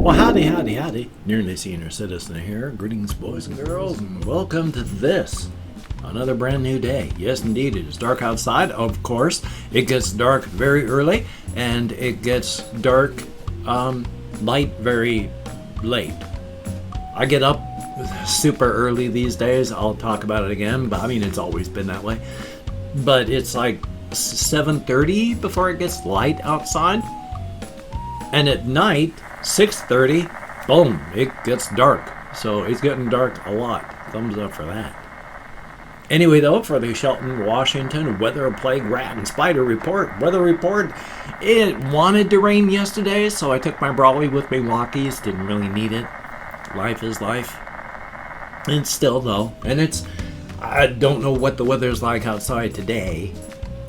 Well, howdy, howdy, howdy. Nearly Senior Citizen here. Greetings, boys and girls, and welcome to this. Another brand new day. Yes, indeed, it is dark outside. Of course, it gets dark very early, and it gets dark, light very late. I get up super early these days. I'll talk about it again, but I mean, it's always been that way. But it's like 7:30 before it gets light outside. And at night, 6:30, boom, it gets dark. So it's getting dark a lot. Thumbs up for that. Anyway, though, for the Shelton, Washington weather plague rat and spider report. Weather report, it wanted to rain yesterday, so I took my brolly with me walkies. Didn't really need it. Life is life. And still, though, and I don't know what the weather's like outside today.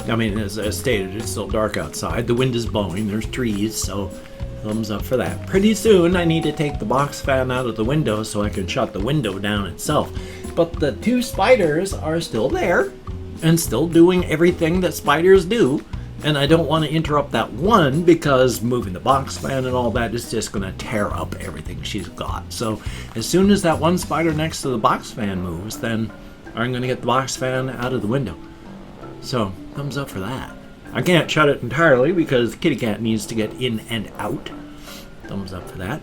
I mean, as stated, it's still dark outside. The wind is blowing. There's trees, so thumbs up for that. Pretty soon, I need to take the box fan out of the window so I can shut the window down itself. But the two spiders are still there and still doing everything that spiders do. And I don't want to interrupt that one because moving the box fan and all that is just going to tear up everything she's got. So as soon as that one spider next to the box fan moves, then I'm going to get the box fan out of the window. So thumbs up for that. I can't shut it entirely because the kitty cat needs to get in and out. Thumbs up for that.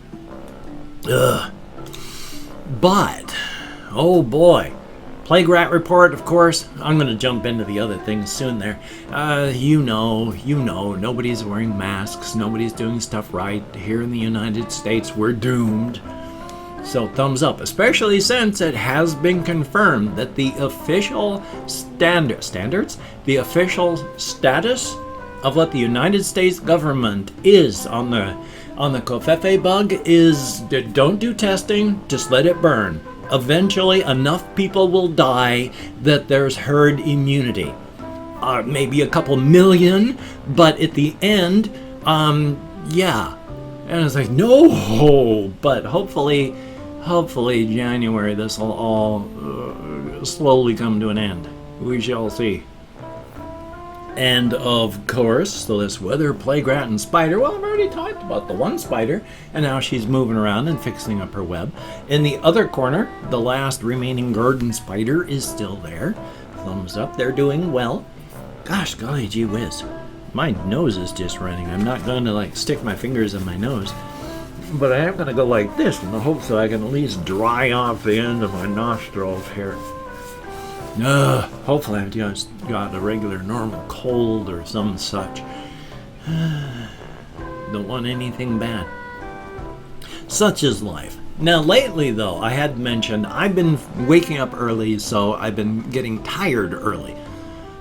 Ugh. But, oh boy. Plague rat report, of course. I'm going to jump into the other things soon there. You know, nobody's wearing masks. Nobody's doing stuff right. Here in the United States, we're doomed. So thumbs up, especially since it has been confirmed that the official standards, the official status of what the United States government is on the covfefe bug is don't do testing, just let it burn. Eventually, enough people will die that there's herd immunity. Maybe a couple million, but at the end, yeah. And it's like, no, but hopefully January this will all slowly come to an end. We shall see. And of course, so this weather plague rat and spider, well, I've already talked about the one spider, and now she's moving around and fixing up her web. In the other corner, the last remaining garden spider is still there. Thumbs up, they're doing well. Gosh, golly gee whiz. My nose is just running. I'm not going to stick my fingers in my nose. But I am going to go like this in the hope so I can at least dry off the end of my nostrils here. Hopefully I've just got a regular normal cold or some such. Don't want anything bad. Such is life. Now lately though, I had mentioned I've been waking up early, so I've been getting tired early.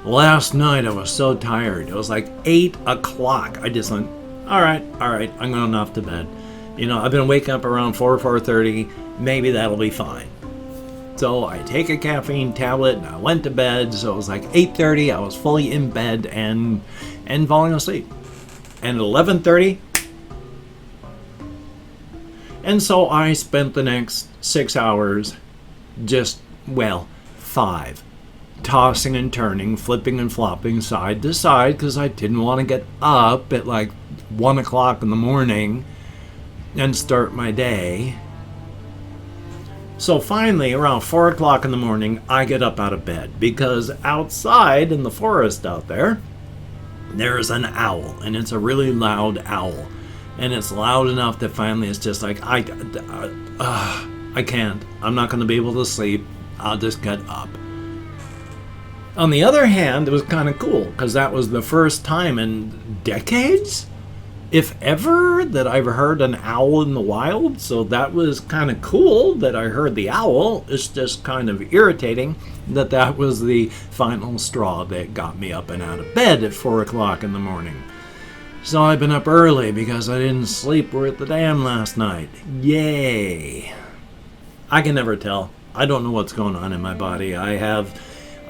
Last night I was so tired. It was like 8 o'clock. I just went, all right, I'm going off to bed. You know, I've been waking up around 4:30. Maybe that'll be fine. So I take a caffeine tablet and I went to bed. So it was like 8:30. I was fully in bed and falling asleep. And at 11:30. And so I spent the next 6 hours just, 5. Tossing and turning, flipping and flopping side to side because I didn't want to get up at like 1 o'clock in the morning and start my day. So finally, around 4 o'clock in the morning, I get up out of bed because outside in the forest out there's an owl, and it's a really loud owl. And it's loud enough that finally it's just like, I can't. I'm not going to be able to sleep. I'll just get up. On the other hand, it was kind of cool because that was the first time in decades, if ever, that I've heard an owl in the wild. So that was kind of cool that I heard the owl. It's just kind of irritating that was the final straw that got me up and out of bed at 4 o'clock in the morning. So I've been up early because I didn't sleep worth the damn last night. Yay. I can never tell. I don't know what's going on in my body.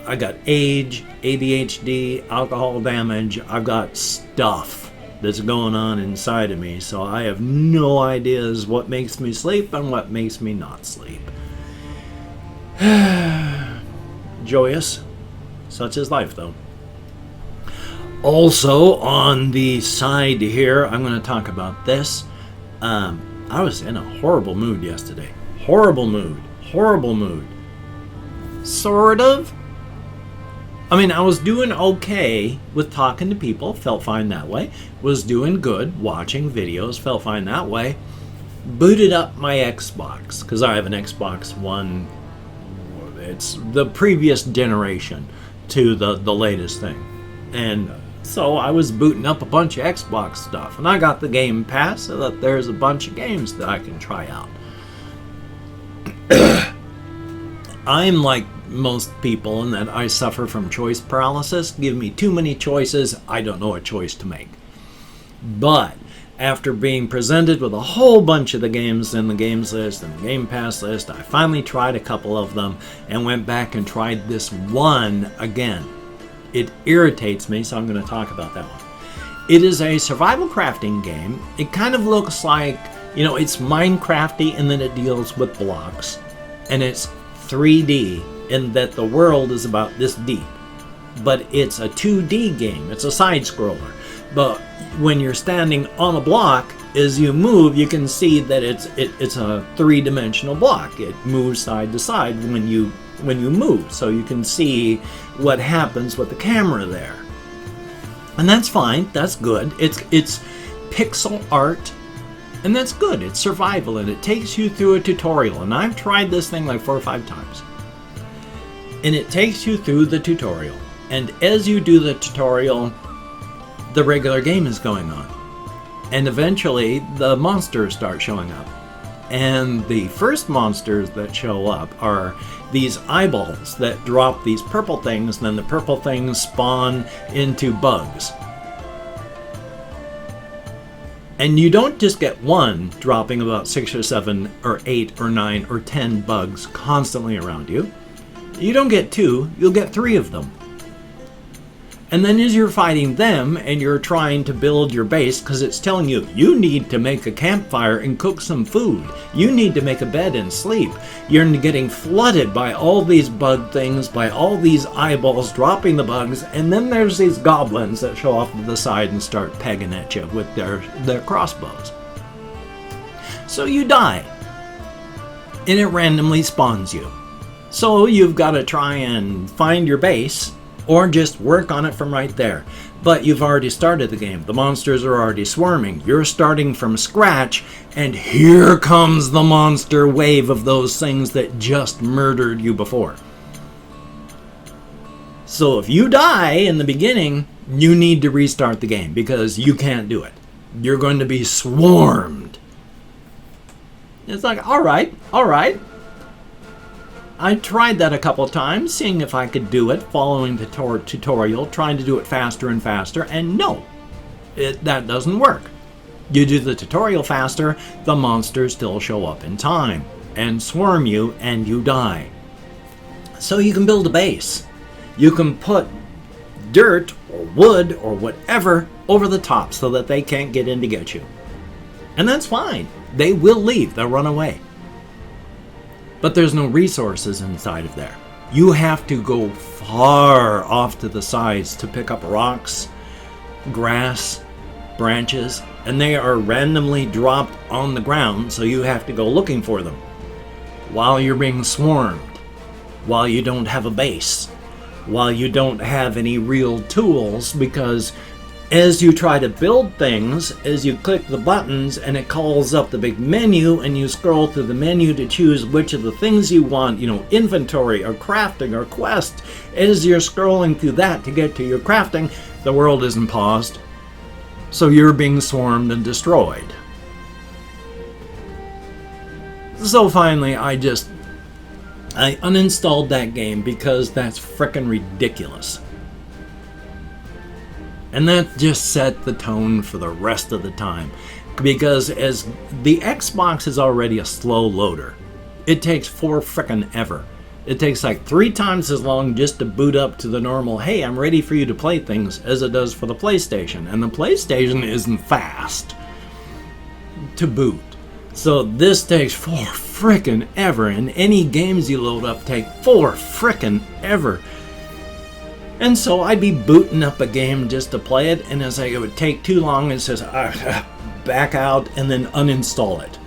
I got age, ADHD, alcohol damage. I've got stuff that's going on inside of me, so I have no ideas what makes me sleep and what makes me not sleep. Joyous. Such is life, though. Also, on the side here, I'm going to talk about this. I was in a horrible mood yesterday. Horrible mood. Horrible mood. Sort of. I mean, I was doing okay with talking to people, felt fine that way. Was doing good watching videos, felt fine that way. Booted up my Xbox, because I have an Xbox One. It's the previous generation to the latest thing. And so I was booting up a bunch of Xbox stuff. And I got the Game Pass so that there's a bunch of games that I can try out. I'm like most people in that I suffer from choice paralysis. Give me too many choices, I don't know what choice to make. But after being presented with a whole bunch of the games in the games list and the Game Pass list, I finally tried a couple of them and went back and tried this one again. It irritates me, so I'm going to talk about that one. It is a survival crafting game. It kind of looks like, you know, it's Minecrafty in that it deals with blocks. And it's 3D in that the world is about this deep. But it's a 2D game. It's a side scroller. But when you're standing on a block, as you move, you can see that it's a three-dimensional block. It moves side to side when you move, so you can see what happens with the camera there. And that's fine. That's good. It's pixel art, and that's good. It's survival, and it takes you through a tutorial. And I've tried this thing like 4 or 5 times. And it takes you through the tutorial. And as you do the tutorial, the regular game is going on. And eventually, the monsters start showing up. And the first monsters that show up are these eyeballs that drop these purple things, and then the purple things spawn into bugs. And you don't just get one dropping about 6 or 7 or 8 or 9 or 10 bugs constantly around you. You don't get 2, you'll get 3 of them. And then as you're fighting them and you're trying to build your base, because it's telling you, you need to make a campfire and cook some food. You need to make a bed and sleep. You're getting flooded by all these bug things, by all these eyeballs dropping the bugs, and then there's these goblins that show off to the side and start pegging at you with their crossbows. So you die. And it randomly spawns you. So you've got to try and find your base, or just work on it from right there. But you've already started the game. The monsters are already swarming. You're starting from scratch, and here comes the monster wave of those things that just murdered you before. So if you die in the beginning, you need to restart the game, because you can't do it. You're going to be swarmed. It's like, alright. I tried that a couple times, seeing if I could do it, following the tutorial, trying to do it faster and faster, and no, that doesn't work. You do the tutorial faster, the monsters still show up in time, and swarm you, and you die. So you can build a base. You can put dirt, or wood, or whatever over the top so that they can't get in to get you. And that's fine. They will leave, they'll run away. But there's no resources inside of there. You have to go far off to the sides to pick up rocks, grass, branches, and they are randomly dropped on the ground, so you have to go looking for them while you're being swarmed, while you don't have a base, while you don't have any real tools, because as you try to build things, as you click the buttons and it calls up the big menu and you scroll through the menu to choose which of the things you want, inventory or crafting or quest, as you're scrolling through that to get to your crafting, the world isn't paused. So you're being swarmed and destroyed. So finally, I uninstalled that game because that's frickin' ridiculous. And that just set the tone for the rest of the time. Because as the Xbox is already a slow loader, it takes ever. It takes like 3 times as long just to boot up to the normal, hey, I'm ready for you to play things, as it does for the PlayStation. And the PlayStation isn't fast to boot. So this takes ever. And any games you load up take ever. And so I'd be booting up a game just to play it, and as it would take too long, it says, back out, and then uninstall it.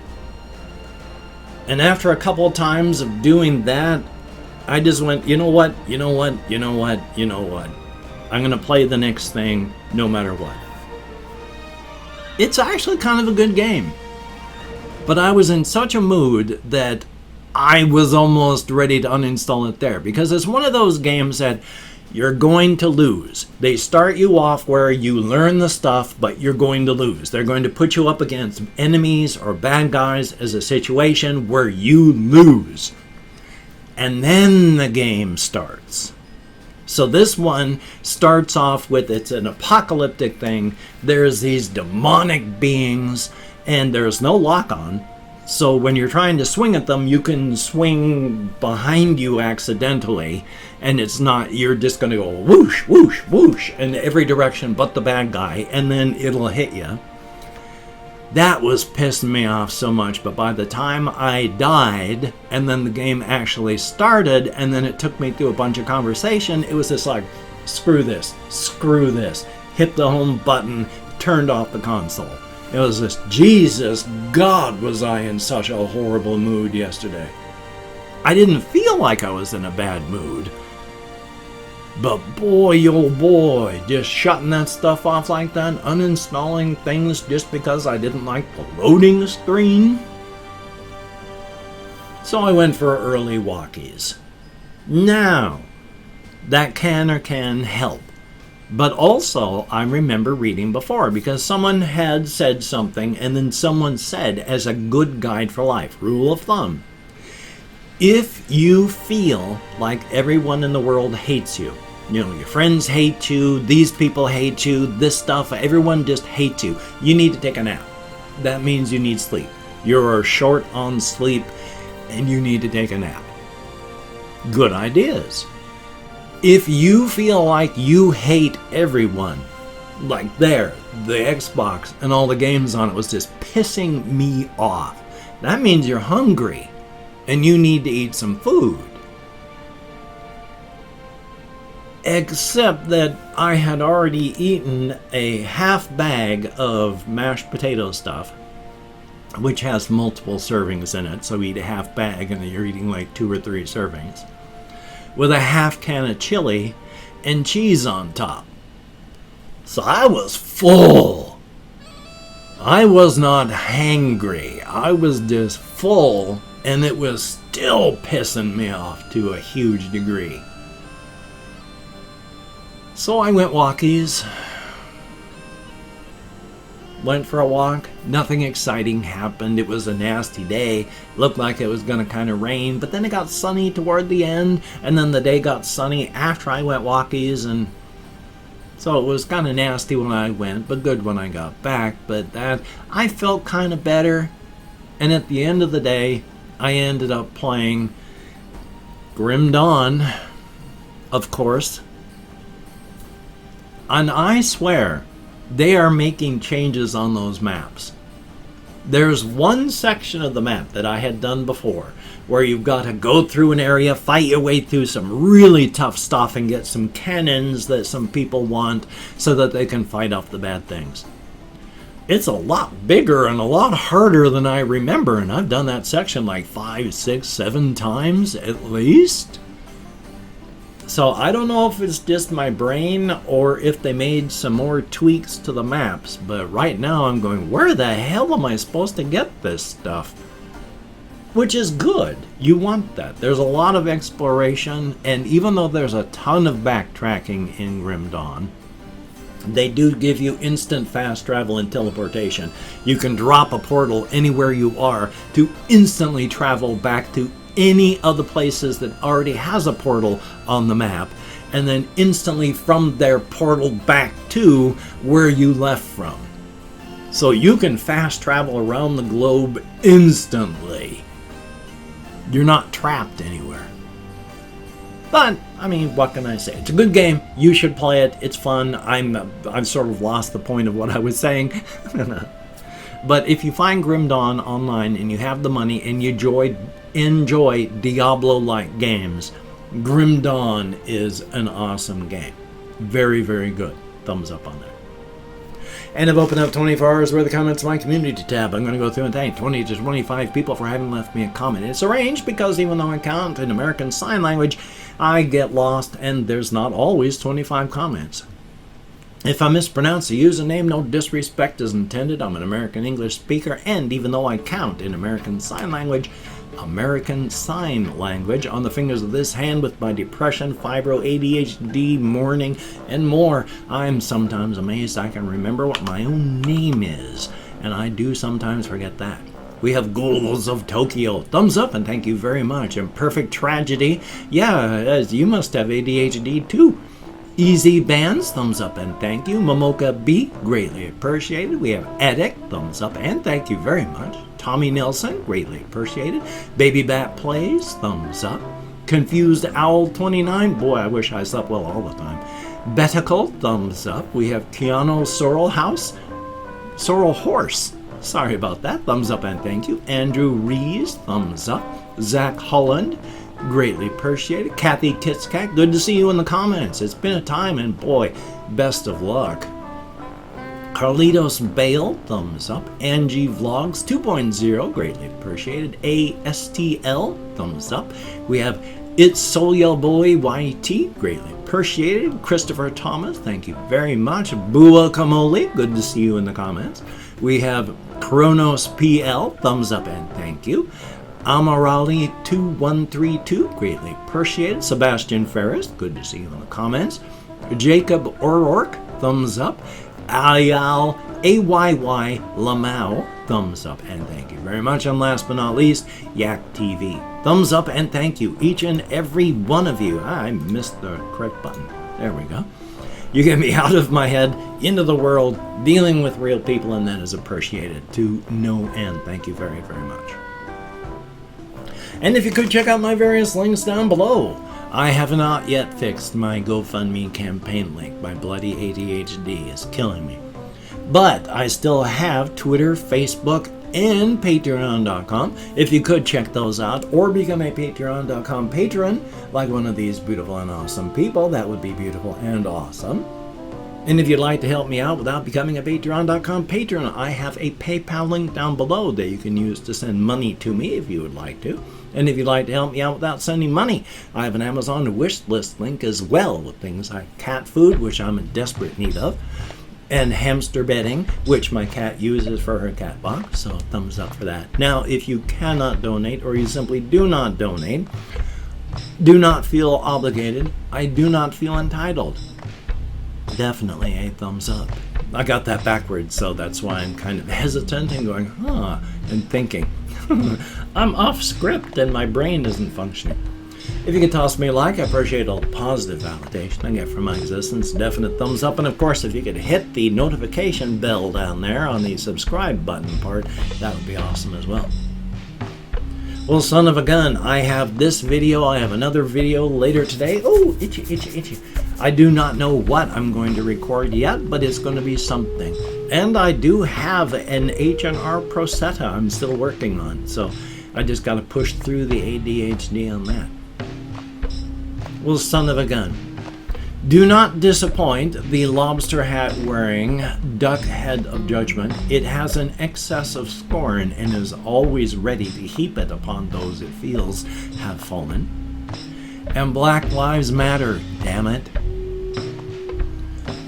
And after a couple of times of doing that, I just went, you know what? I'm going to play the next thing no matter what. It's actually kind of a good game. But I was in such a mood that I was almost ready to uninstall it there. Because it's one of those games that you're going to lose. They start you off where you learn the stuff, but you're going to lose. They're going to put you up against enemies or bad guys as a situation where you lose. And then the game starts. So this one starts off with, it's an apocalyptic thing. There's these demonic beings, and there's no lock-on. So when you're trying to swing at them, you can swing behind you accidentally, and it's not, you're just going to go whoosh, whoosh, whoosh in every direction but the bad guy, and then it'll hit you. That was pissing me off so much, but by the time I died, and then the game actually started, and then it took me through a bunch of conversation, it was just like, screw this, hit the home button, turned off the console. It was just, Jesus God, was I in such a horrible mood yesterday. I didn't feel like I was in a bad mood. But boy, oh boy, just shutting that stuff off like that, uninstalling things just because I didn't like the loading screen. So I went for early walkies. Now, that can help. But also, I remember reading before, because someone had said something, and then someone said, as a good guide for life, rule of thumb, if you feel like everyone in the world hates you, you know, your friends hate you, these people hate you, this stuff, everyone just hates you, you need to take a nap. That means you need sleep. You're short on sleep, and you need to take a nap. Good ideas. If you feel like you hate everyone, like the Xbox and all the games on it was just pissing me off, that means you're hungry and you need to eat some food. Except that I had already eaten a half bag of mashed potato stuff, which has multiple servings in it, so eat a half bag and you're eating like 2 or 3 servings, with a half can of chili and cheese on top. So I was full. I was not hangry. I was just full, and it was still pissing me off to a huge degree. So I went walkies. Went for a walk. Nothing exciting happened. It was a nasty day. Looked like it was going to kind of rain, but then it got sunny toward the end, and then the day got sunny after I went walkies, and so it was kind of nasty when I went, but good when I got back. But that, I felt kind of better, and at the end of the day, I ended up playing Grim Dawn, of course. And I swear, they are making changes on those maps. There's one section of the map that I had done before where you've got to go through an area, fight your way through some really tough stuff and get some cannons that some people want so that they can fight off the bad things. It's a lot bigger and a lot harder than I remember, and I've done that section like 5, 6, 7 times at least. So I don't know if it's just my brain or if they made some more tweaks to the maps, but right now I'm going, where the hell am I supposed to get this stuff? Which is good. You want that. There's a lot of exploration, and even though there's a ton of backtracking in Grim Dawn, they do give you instant fast travel and teleportation. You can drop a portal anywhere you are to instantly travel back to any of the places that already has a portal on the map, and then instantly from their portal back to where you left from. So you can fast travel around the globe instantly. You're not trapped anywhere. But, I mean, what can I say? It's a good game. You should play it. It's fun. I've sort of lost the point of what I was saying. But if you find Grim Dawn online and you have the money and you enjoy Diablo-like games, Grim Dawn is an awesome game. Very, very good. Thumbs up on that. And I've opened up 24 hours worth of comments in my community tab. I'm going to go through and thank 20 to 25 people for having left me a comment. It's arranged because even though I count in American Sign Language, I get lost and there's not always 25 comments. If I mispronounce the username, no disrespect is intended. I'm an American English speaker, and even though I count in American Sign Language on the fingers of this hand with my depression, fibro, ADHD, mourning, and more, I'm sometimes amazed I can remember what my own name is, and I do sometimes forget that. We have Ghouls of Tokyo. Thumbs up and thank you very much. And Perfect Tragedy. Yeah, you must have ADHD too. Easy Bands, thumbs up and thank you. Momoka B, greatly appreciated. We have Edic, thumbs up and thank you very much. Tommy Nelson, greatly appreciated. Baby Bat Plays, thumbs up. Confused Owl 29, boy, I wish I slept well all the time. Betical, thumbs up. We have Keanu Sorrel Horse, sorry about that, thumbs up and thank you. Andrew Rees, thumbs up. Zach Holland, greatly appreciated. Kathy Kitskat, good to see you in the comments. It's been a time and boy, best of luck. Carlitos Bale, thumbs up. Angie Vlogs 2.0, greatly appreciated. ASTL, thumbs up. We have It's Soul Boy YT, greatly appreciated. Christopher Thomas, thank you very much. Bua Kamoli, good to see you in the comments. We have Kronos PL, thumbs up and thank you. Amarali 2132, greatly appreciated. Sebastian Ferris, good to see you in the comments. Jacob O'Rourke, thumbs up. Ayal AYY Lamau, thumbs up and thank you very much. And last but not least, Yak TV, thumbs up and thank you, each and every one of you. I missed the correct button. There we go. You get me out of my head, into the world, dealing with real people, and that is appreciated to no end. Thank you very, very much. And if you could check out my various links down below. I have not yet fixed my GoFundMe campaign link. My bloody ADHD is killing me. But I still have Twitter, Facebook, and Patreon.com. If you could check those out or become a Patreon.com patron, like one of these beautiful and awesome people, that would be beautiful and awesome. And if you'd like to help me out without becoming a Patreon.com patron, I have a PayPal link down below that you can use to send money to me if you would like to. And if you'd like to help me out without sending money, I have an Amazon wish list link as well with things like cat food, which I'm in desperate need of, and hamster bedding, which my cat uses for her cat box, so thumbs up for that. Now, if you cannot donate or you simply do not donate, do not feel obligated. I do not feel entitled. Definitely a thumbs up. I got that backwards, so that's why I'm kind of hesitant and going, and thinking. I'm off script and my brain isn't functioning. If you could toss me a like, I appreciate all the positive validation I get from my existence. Definite thumbs up. And of course, if you could hit the notification bell down there on the subscribe button part, that would be awesome as well. Well, son of a gun, I have this video. I have another video later today. Oh, itchy, itchy, itchy. I do not know what I'm going to record yet, but it's going to be something. And I do have an H&R Prosetta I'm still working on, so I just got to push through the ADHD on that. Well, son of a gun, do not disappoint the lobster hat wearing duck head of judgment. It has an excess of scorn and is always ready to heap it upon those it feels have fallen. And Black Lives Matter, damn it.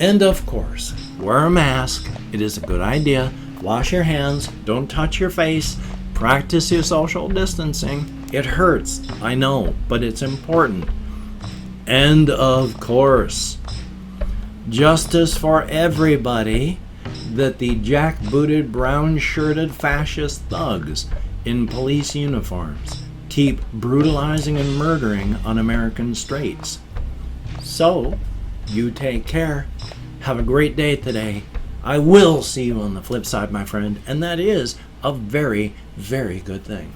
And of course, wear a mask. It is a good idea. Wash your hands. Don't touch your face. Practice your social distancing. It hurts, I know, but it's important. And of course, justice for everybody, that the jackbooted, brown-shirted fascist thugs in police uniforms keep brutalizing and murdering on American streets. So, you take care. Have a great day today. I will see you on the flip side, my friend, and that is a very, very good thing.